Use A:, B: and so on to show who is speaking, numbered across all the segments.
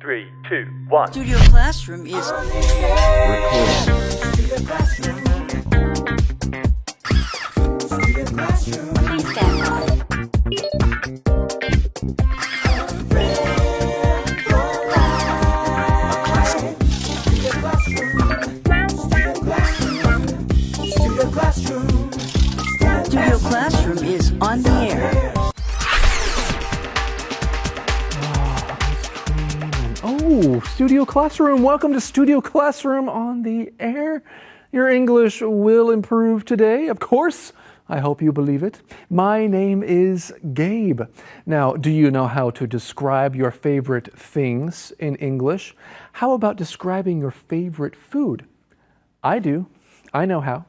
A: 3, 2, 1.
B: Studio Classroom is
C: Please stand by.
B: Studio Classroom is on the air.
D: Oh, Studio Classroom. Welcome to Studio Classroom on the air. Your English will improve today, of course. I hope you believe it. My name is Gabe. Now, do you know how to describe your favorite things in English? How about describing your favorite food? I do. I know how.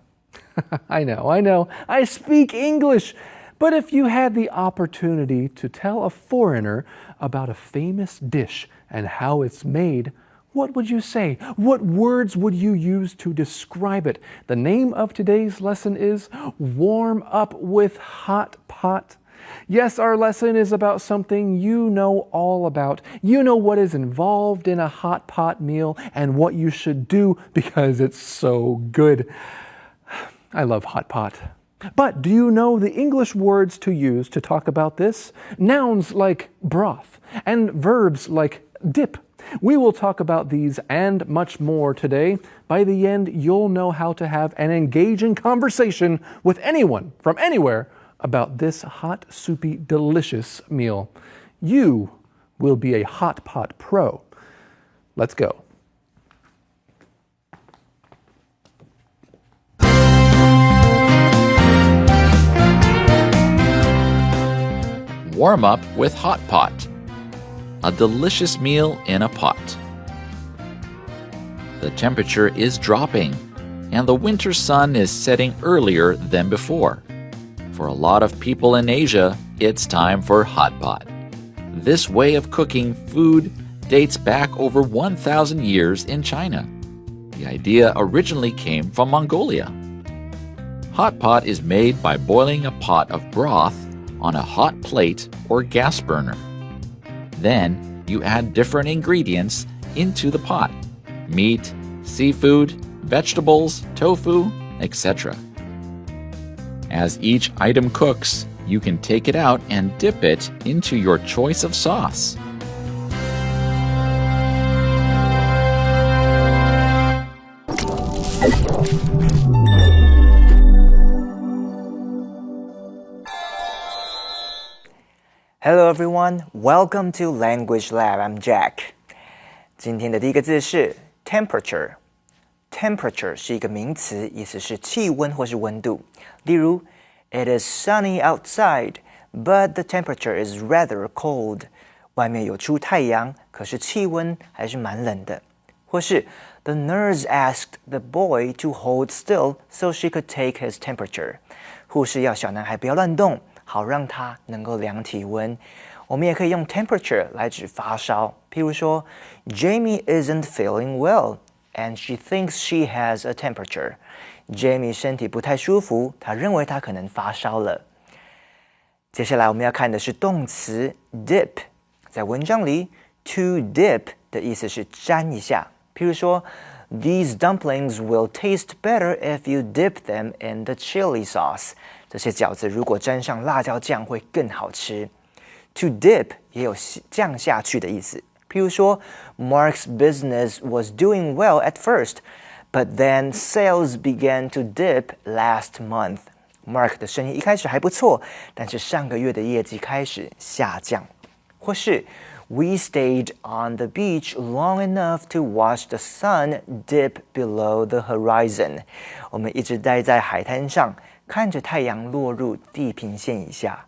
D: I know. I speak English. But if you had the opportunity to tell a foreigner about a famous dish and how it's made, what would you say? What words would you use to describe it? The name of today's lesson is Warm Up with Hot Pot. Yes, our lesson is about something you know all about. You know what is involved in a hot pot meal and what you should do because it's so good. I love hot pot. But do you know the English words to use to talk about this? Nouns like broth and verbs like dip. We will talk about these and much more today. By the end, you'll know how to have an engaging conversation with anyone from anywhere about this hot, soupy, delicious meal. You will be a hot pot pro. Let's go.
E: Warm up with hot pot. A delicious meal in a pot. The temperature is dropping, and the winter sun is setting earlier than before. For a lot of people in Asia, it's time for hot pot. This way of cooking food dates back over 1,000 years in China. The idea originally came from Mongolia. Hot pot is made by boiling a pot of broth on a hot plate or gas burner. Then you add different ingredients into the pot: meat, seafood, vegetables, tofu, etc. As each item cooks, you can take it out and dip it into your choice of sauce.
F: Hello everyone, welcome to Language Lab. I'm Jack. 今天的第一个字是 temperature。temperature 是一个名词，意思是气温或是温度。例如 It is sunny outside, but the temperature is rather cold. 外面有出太阳，可是气温还是蛮冷的。或是 The nurse asked the boy to hold still so she could take his temperature. 护士要小男孩不要乱动，好让他能够量体温。我们也可以用 temperature 来指发烧。譬如说 Jamie isn't feeling well, and she thinks she has a temperature. Jamie 身体不太舒服，她认为她可能发烧了。接下来我们要看的是动词 dip。在文章里 to dip 的意思是沾一下。譬如说 These dumplings will taste better if you dip them in the chili sauce. 这些饺子如果沾上辣椒酱会更好吃。To dip 也有降下去的意思。譬如说 Mark's business was doing well at first, but then sales began to dip last month. Mark 的生意一开始还不错，但是上个月的业绩开始下降。或是 We stayed on the beach long enough to watch the sun dip below the horizon. 我们一直待在海滩上，看着太阳落入地平线以下。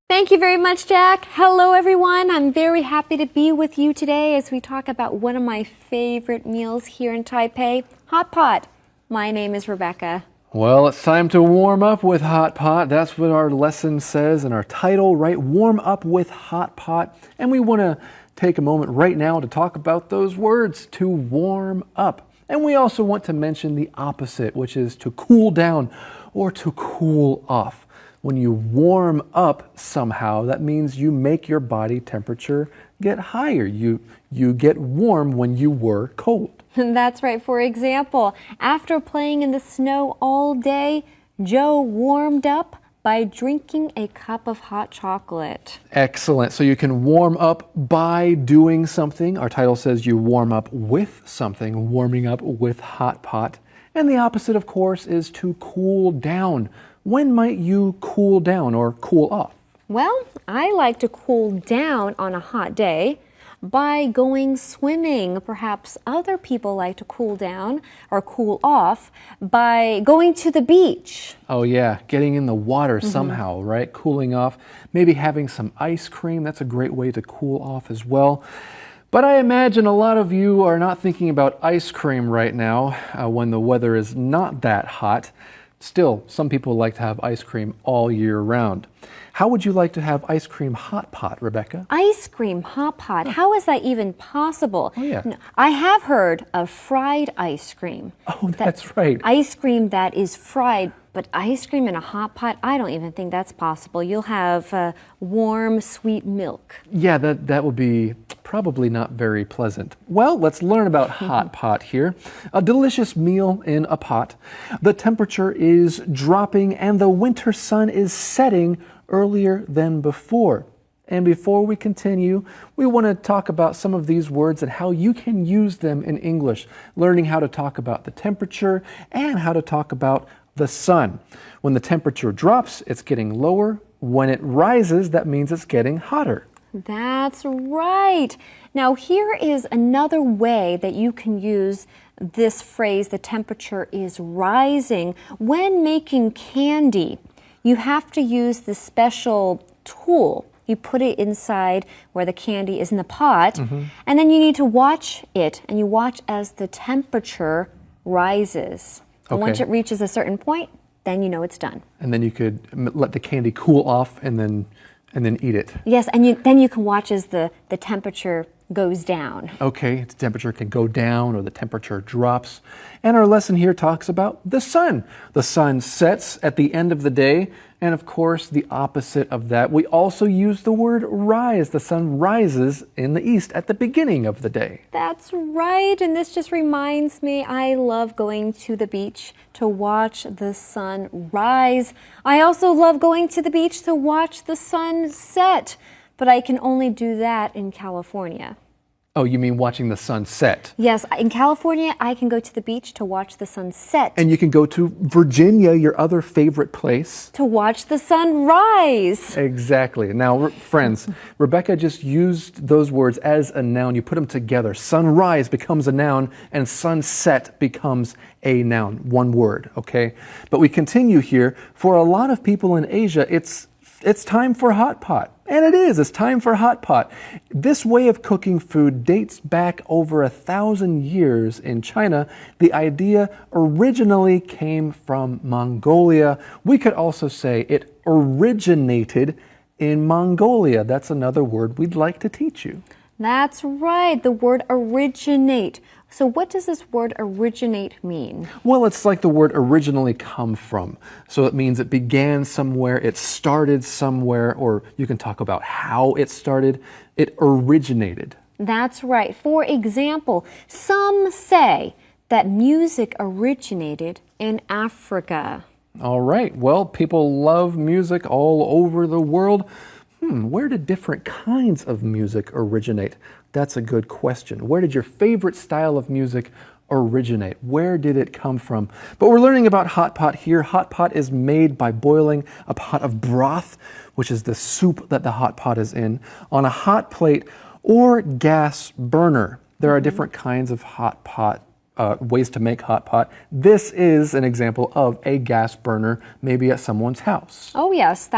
C: Thank you very much, Jack. Hello, everyone. I'm very happy to be with you today as we talk about one of my favorite meals here in Taipei, hot pot. My name is Rebecca.
D: Well, it's time to warm up with hot pot. That's what our lesson says in our title, right? Warm up with hot pot. And we want to take a moment right now to talk about those words, to warm up. And we also want to mention the opposite, which is to cool down or to cool off. When you warm up somehow, that means you make your body temperature get higher. You get warm when you were cold.
C: That's right. For example, after playing in the snow all day, Joe warmed up by drinking a cup of hot chocolate.
D: Excellent. So you can warm up by doing something. Our title says you warm up with something, warming up with hot pot. And the opposite, of course, is to cool down. When might you cool down or cool off?
C: Well, I like to cool down on a hot day by going swimming. Perhaps other people like to cool down or cool off by going to the beach.
D: Oh yeah, getting in the water somehow, right? Cooling off. Maybe having some ice cream. That's a great way to cool off as well. But I imagine a lot of you are not thinking about ice cream right now when the weather is not that hot. Still, some people like to have ice cream all year round. How would you like to have ice cream hot pot, Rebecca?
C: Ice cream hot pot. How is that even possible?
D: Oh, yeah.
C: No, I have heard of fried ice cream.
D: Oh, that's right.
C: Ice cream that is fried, but ice cream in a hot pot, I don't even think that's possible. You'll have warm, sweet milk.
D: Yeah, that would be probably not very pleasant. Well, let's learn about hot pot here. A delicious meal in a pot. The temperature is dropping and the winter sun is setting earlier than before. And before we continue, we want to talk about some of these words and how you can use them in English, learning how to talk about the temperature and how to talk about the sun. When the temperature drops, it's getting lower. When it rises, that means it's getting hotter.
C: That's right. Now, here is another way that you can use this phrase, the temperature is rising. When making candy, you have to use this special tool. You put it inside where the candy is in the pot, and then you need to watch it, and you watch as the temperature rises. And once it reaches a certain point, then you know it's done.
D: And then you could let the candy cool off and then eat it.
C: Yes, and then you can watch as the temperature goes down.
D: Okay, the temperature can go down or the temperature drops. And our lesson here talks about the sun. The sun sets at the end of the day, and of course the opposite of that. We also use the word rise. The sun rises in the east at the beginning of the day.
C: That's right, and this just reminds me, I love going to the beach to watch the sun rise. I also love going to the beach to watch the sun set, but I can only do that in California.
D: Oh, you mean watching the sun set?
C: Yes, in California, I can go to the beach to watch the sun set.
D: And you can go to Virginia, your other favorite place.
C: To watch the sun rise.
D: Exactly. Now, friends, Rebecca just used those words as a noun. You put them together. Sunrise becomes a noun, and sunset becomes a noun. One word, okay? But we continue here. For a lot of people in Asia, it's time for hot pot. And it is. It's time for hot pot. This way of cooking food dates back over 1,000 years in China. The idea originally came from Mongolia. We could also say it originated in Mongolia. That's another word we'd like to teach you.
C: That's right, the word originate. So what does this word originate mean?
D: Well, it's like the word originally come from. So it means it began somewhere, it started somewhere, or you can talk about how it started. It originated.
C: That's right. For example, some say that music originated in Africa.
D: All right. Well, people love music all over the world. Where did different kinds of music originate? That's a good question. Where did your favorite style of music originate? Where did it come from? But we're learning about hot pot here. Hot pot is made by boiling a pot of broth, which is the soup that the hot pot is in, on a hot plate or gas burner. There are different kinds of hot pot ways to make hot pot. This is an example of a gas burner, maybe at someone's house.
C: Oh yes,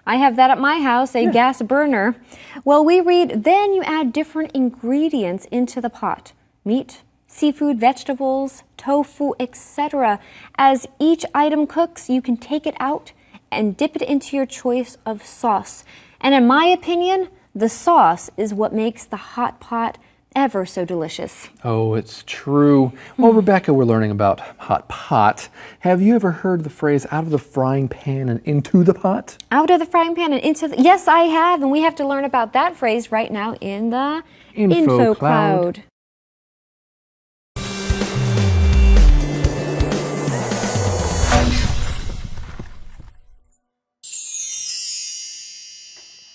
C: I have that at my house, a gas burner. Well, we read, then you add different ingredients into the pot. Meat, seafood, vegetables, tofu, etc. As each item cooks, you can take it out and dip it into your choice of sauce. And in my opinion, the sauce is what makes the hot pot ever so delicious.
D: Oh, it's true. Well, Rebecca, we're learning about hot pot. Have you ever heard the phrase out of the frying pan and into the pot?
C: Out of the frying pan and into the... Yes, I have, and we have to learn about that phrase right now in the
D: Info
C: Cloud.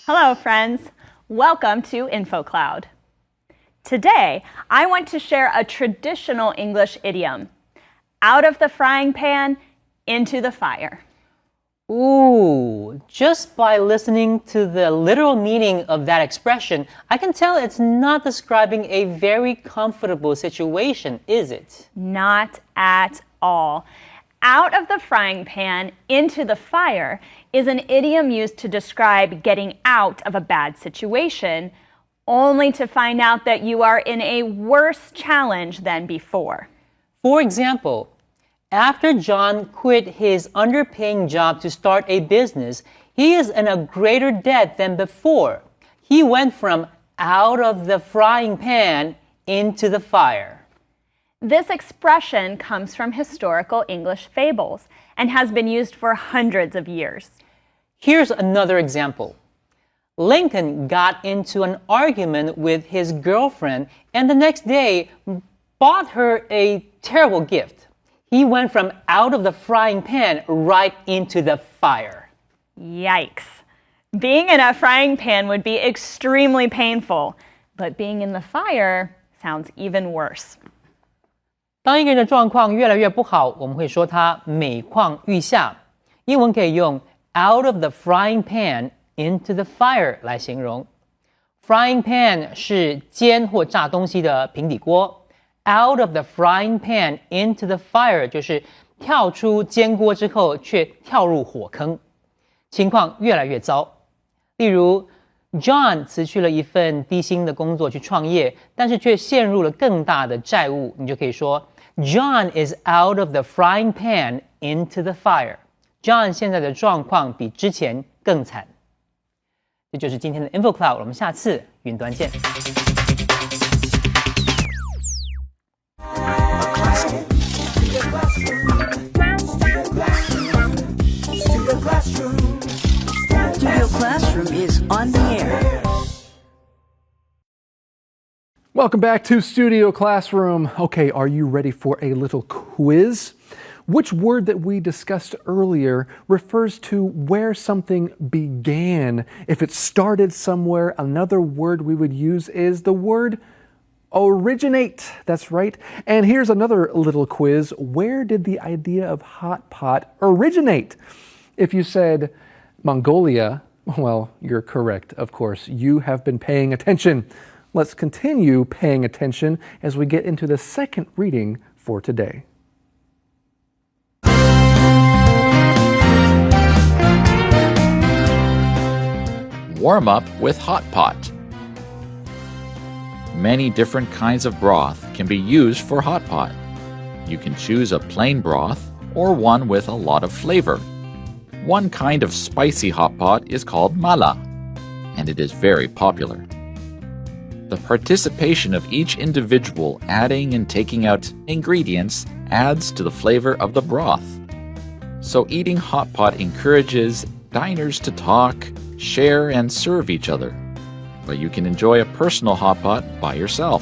A: Hello, friends. Welcome to InfoCloud. Today, I want to share a traditional English idiom. Out of the frying pan, into the fire.
G: Ooh, just by listening to the literal meaning of that expression, I can tell it's not describing a very comfortable situation, is it?
A: Not at all. Out of the frying pan, into the fire is an idiom used to describe getting out of a bad situation, only to find out that you are in a worse challenge than before.
G: For example, after John quit his underpaying job to start a business, he is in a greater debt than before. He went from out of the frying pan into the fire.
A: This expression comes from historical English fables and has been used for hundreds of years.
G: Here's another example. Lincoln got into an argument with his girlfriend and the next day bought her a terrible gift. He went from out of the frying pan right into the fire.
A: Yikes. Being in a frying pan would be extremely painful, but being in the fire sounds even worse.
G: 当一个人的状况越来越不好，我们会说他每况愈下。英文可以用 out of the frying pan into the fire 来形容。Frying pan 是煎或炸东西的平底锅。Out of the frying pan into the fire 就是跳出煎锅之后却跳入火坑，情况越来越糟。例如 John 辞去了一份低薪的工作去创业，但是却陷入了更大的债务，你就可以说 John is out of the frying pan into the fire. John 现在的状况比之前更惨。这就是今天的 InfoCloud， 我们下次云端见。
B: Studio Classroom is on the air.
D: Welcome back to Studio Classroom. Okay, are you ready for a little quiz? Which word that we discussed earlier refers to where something began? If it started somewhere, another word we would use is the word originate. That's right. And here's another little quiz. Where did the idea of hot pot originate? If you said Mongolia, well, you're correct, of course. You have been paying attention. Let's continue paying attention as we get into the second reading for today.
E: Warm up with hot pot. Many different kinds of broth can be used for hot pot. You can choose a plain broth or one with a lot of flavor. One kind of spicy hot pot is called mala, and it is very popular. The participation of each individual adding and taking out ingredients adds to the flavor of the broth. So eating hot pot encourages diners to talk, share, and serve each other. But you can enjoy a personal hot pot by yourself.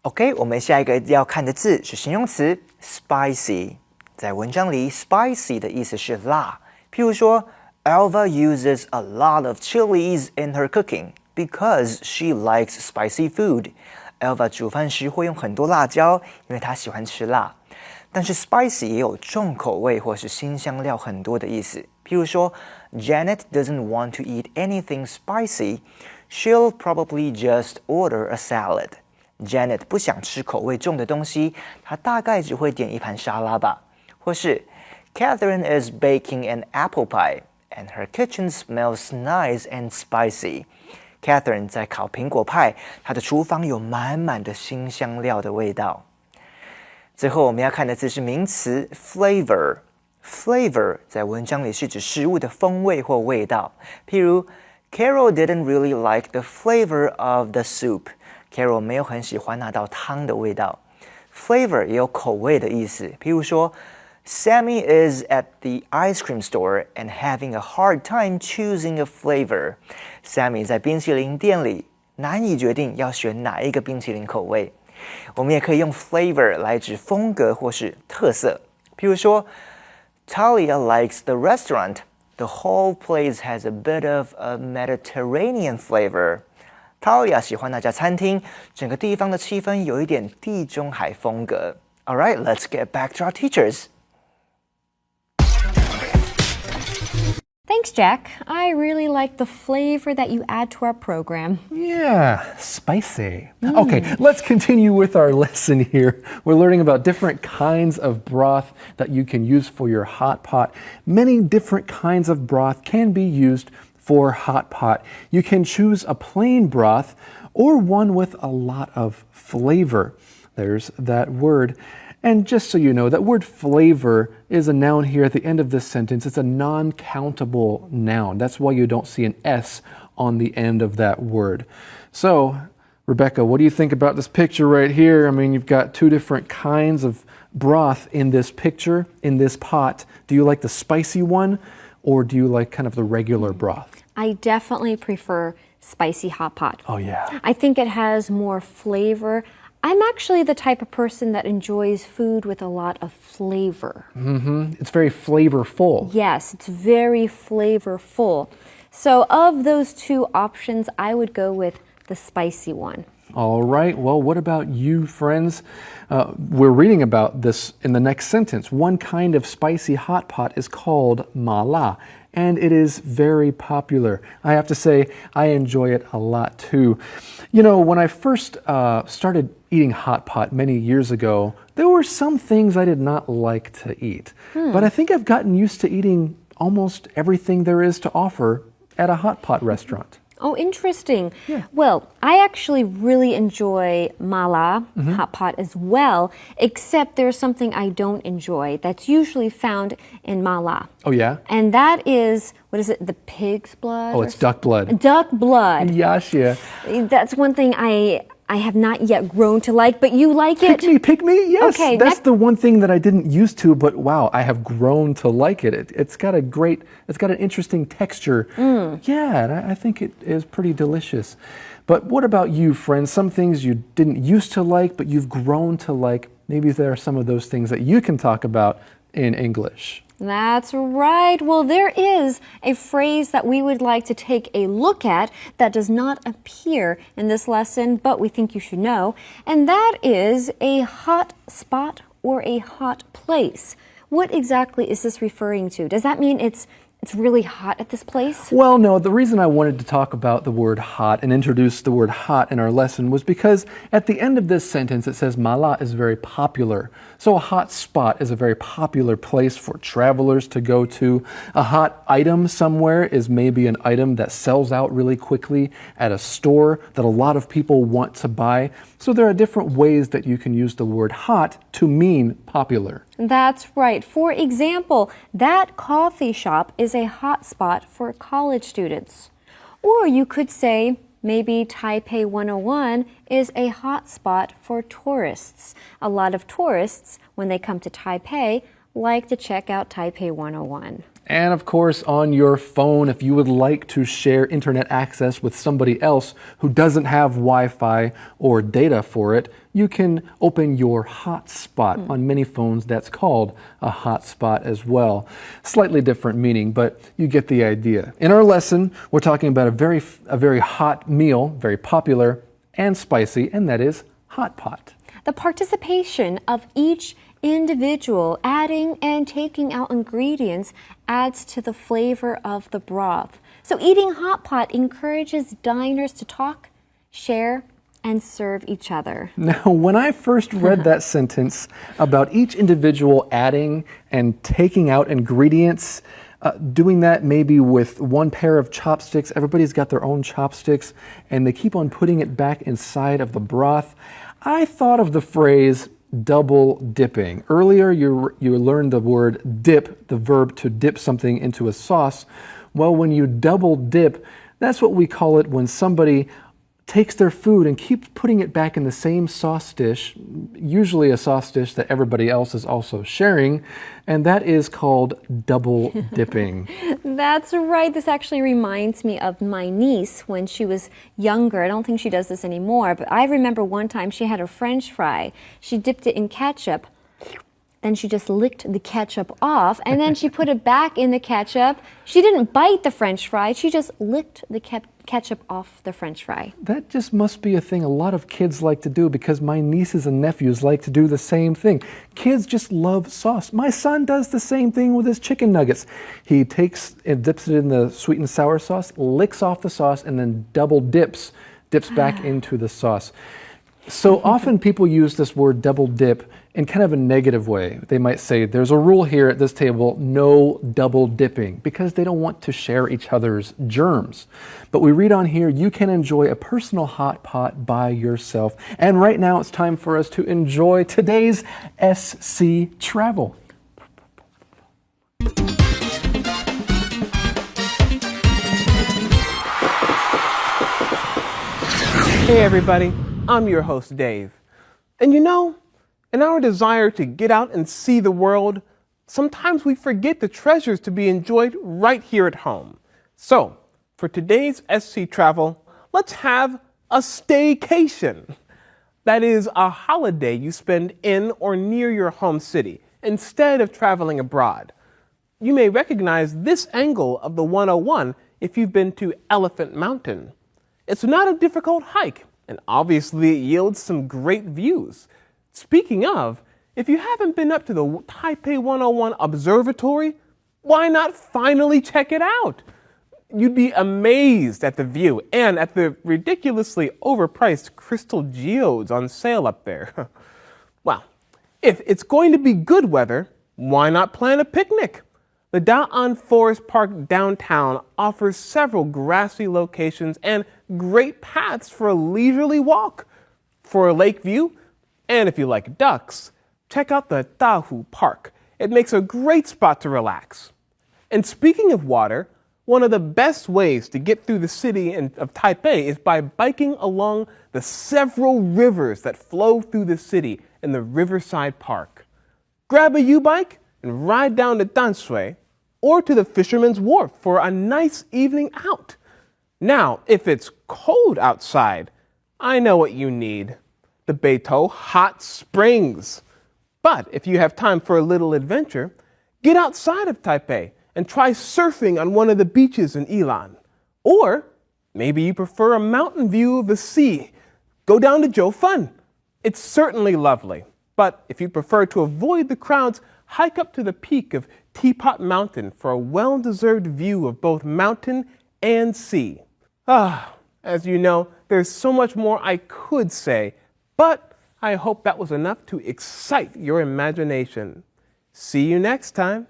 F: OK， 我们下一个要看的字是形容词 spicy。在文章里 ，spicy 的意思是辣。譬如说 ，Elva uses a lot of chilies in her cooking because she likes spicy food. Elva 煮饭时会用很多辣椒，因为她喜欢吃辣。但是 spicy 也有重口味或是辛香料很多的意思。譬如说 ，Janet doesn't want to eat anything spicy. She'll probably just order a salad.Janet 不想吃口味重的东西，她大概只会点一盘沙拉吧。或是 Catherine is baking an apple pie, and her kitchen smells nice and spicy. Catherine 在烤苹果派，她的厨房有满满的辛香料的味道。最后我们要看的字是名词 flavor。flavor 在文章里是指食物的风味或味道，譬如 Carol didn't really like the flavor of the soup. Carol 没有很喜欢那道汤的味道。Flavor 也有口味的意思，譬如说 Sammy is at the ice cream store and having a hard time choosing a flavor. Sammy 在冰淇淋店里难以决定要选哪一个冰淇淋口味。我们也可以用 flavor 来指风格或是特色，譬如说 Talia likes the restaurant. The whole place has a bit of a Mediterranean flavor. Talia 喜欢那家餐厅，整个地方的气氛有一点地中海风格。All right, let's get back to our teachers.
C: Thanks, Jack. I really like the flavor that you add to our program.
D: Yeah, spicy. Okay, let's continue with our lesson here. We're learning about different kinds of broth that you can use for your hot pot. Many different kinds of broth can be used for hot pot. You can choose a plain broth or one with a lot of flavor. There's that word. And just so you know, that word flavor is a noun here at the end of this sentence. It's a non-countable noun. That's why you don't see an S on the end of that word. So, Rebecca, what do you think about this picture right here? I mean, you've got two different kinds of broth in this picture, in this pot. Do you like the spicy one, or do you like kind of the regular broth?
C: I definitely prefer spicy hot pot.
D: Oh, yeah.
C: I think it has more flavor. I'm actually the type of person that enjoys food with a lot of flavor.
D: It's very flavorful.
C: Yes, it's very flavorful. So of those two options, I would go with the spicy one.
D: All right. Well, what about you, friends? We're reading about this in the next sentence. One kind of spicy hot pot is called mala, and it is very popular. I have to say, I enjoy it a lot too. You know, when I first started eating hot pot many years ago, there were some things I did not like to eat. But I think I've gotten used to eating almost everything there is to offer at a hot pot restaurant.
C: Oh, interesting. Yeah. Well, I actually really enjoy mala, hot pot as well, except there's something I don't enjoy that's usually found in mala.
D: Oh, yeah?
C: And that is, what is it, the pig's blood?
D: Oh, it's duck blood.
C: Duck blood.
D: Yasha.
C: That's one thing I have not yet grown to like, but you like it?
D: Pick me, yes.
C: Okay,
D: that's the one thing that I didn't used to, but wow, I have grown to like it. It's got an interesting texture. Yeah, and I think it is pretty delicious. But what about you, friends? Some things you didn't used to like, but you've grown to like. Maybe there are some of those things that you can talk about in English.
C: That's right. Well, there is a phrase that we would like to take a look at that does not appear in this lesson, but we think you should know, and that is a hot spot or a hot place. What exactly is this referring to? Does that mean it's really hot at this place?
D: Well, no, the reason I wanted to talk about the word hot and introduce the word hot in our lesson was because at the end of this sentence it says mala is very popular. So a hot spot is a very popular place for travelers to go to. A hot item somewhere is maybe an item that sells out really quickly at a store that a lot of people want to buy. So there are different ways that you can use the word hot to mean popular.
C: That's right. For example, that coffee shop is a hot spot for college students. Or you could say maybe Taipei 101 is a hot spot for tourists. A lot of tourists, when they come to Taipei, like to check out Taipei 101.
D: And of course, on your phone, if you would like to share internet access with somebody else who doesn't have Wi-Fi or data for it, you can open your hotspot. On many phones, that's called a hotspot as well. Slightly different meaning, but you get the idea. In our lesson, we're talking about a very hot meal, very popular and spicy, and that is hot pot.
C: The participation of each individual adding and taking out ingredients adds to the flavor of the broth. So eating hot pot encourages diners to talk, share, and serve each other.
D: Now, when I first read that sentence about each individual adding and taking out ingredients, doing that maybe with one pair of chopsticks, everybody's got their own chopsticks, and they keep on putting it back inside of the broth, I thought of the phrase, double dipping. Earlier, you learned the word dip, the verb to dip something into a sauce. Well, when you double dip, that's what we call it when somebody takes their food and keeps putting it back in the same sauce dish, usually a sauce dish that everybody else is also sharing, and that is called double dipping.
C: That's right. This actually reminds me of my niece when she was younger. I don't think she does this anymore, but I remember one time she had a French fry. She dipped it in ketchup. Then she just licked the ketchup off, and then she put it back in the ketchup. She didn't bite the French fry, she just licked the ketchup off the French fry.
D: That just must be a thing a lot of kids like to do, because my nieces and nephews like to do the same thing. Kids just love sauce. My son does the same thing with his chicken nuggets. He takes and dips it in the sweet and sour sauce, licks off the sauce, and then double dips back into the sauce. So often people use this word double dip in kind of a negative way. They might say, there's a rule here at this table, no double dipping, because they don't want to share each other's germs. But we read on here, you can enjoy a personal hot pot by yourself. And right now it's time for us to enjoy today's SC Travel.
H: Hey everybody, I'm your host Dave. And you know, in our desire to get out and see the world, sometimes we forget the treasures to be enjoyed right here at home. So, for today's SC Travel, let's have a staycation. That is a holiday you spend in or near your home city instead of traveling abroad. You may recognize this angle of the 101 if you've been to Elephant Mountain. It's not a difficult hike, and obviously it yields some great views. Speaking of, if you haven't been up to the Taipei 101 Observatory, why not finally check it out? You'd be amazed at the view and at the ridiculously overpriced crystal geodes on sale up there. Well, if it's going to be good weather, why not plan a picnic? The Da'an Forest Park downtown offers several grassy locations and great paths for a leisurely walk. For a lake view, and if you like ducks, check out the Dahu Park. It makes a great spot to relax. And speaking of water, one of the best ways to get through the city of Taipei is by biking along the several rivers that flow through the city in the Riverside Park. Grab a U-bike and ride down to Danshui or to the Fisherman's Wharf for a nice evening out. Now, if it's cold outside, I know what you need. The Beitou Hot Springs. But if you have time for a little adventure, get outside of Taipei and try surfing on one of the beaches in Yilan. Or maybe you prefer a mountain view of the sea. Go down to Jiufan. It's certainly lovely. But if you prefer to avoid the crowds, hike up to the peak of Teapot Mountain for a well-deserved view of both mountain and sea. As you know, there's so much more I could say, but I hope that was enough to excite your imagination. See you next time.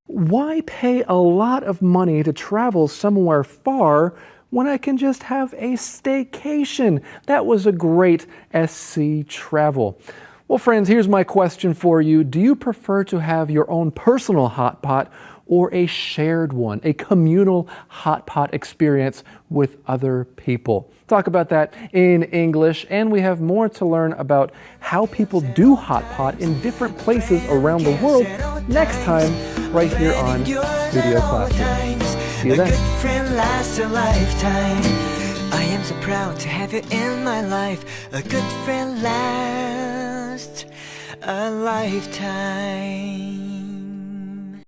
D: Why pay a lot of money to travel somewhere far when I can just have a staycation? That was a great SC Travel. Well, friends, here's my question for you. Do you prefer to have your own personal hot pot or a shared one, a communal hot pot experience with other people? Talk about that in English, and we have more to learn about how people do hot pot in different places around the world next time, right here on Studio Classroom. See you then.
B: A good friend lasts a lifetime. I am so proud to have you in my life. A good friend lasts a lifetime.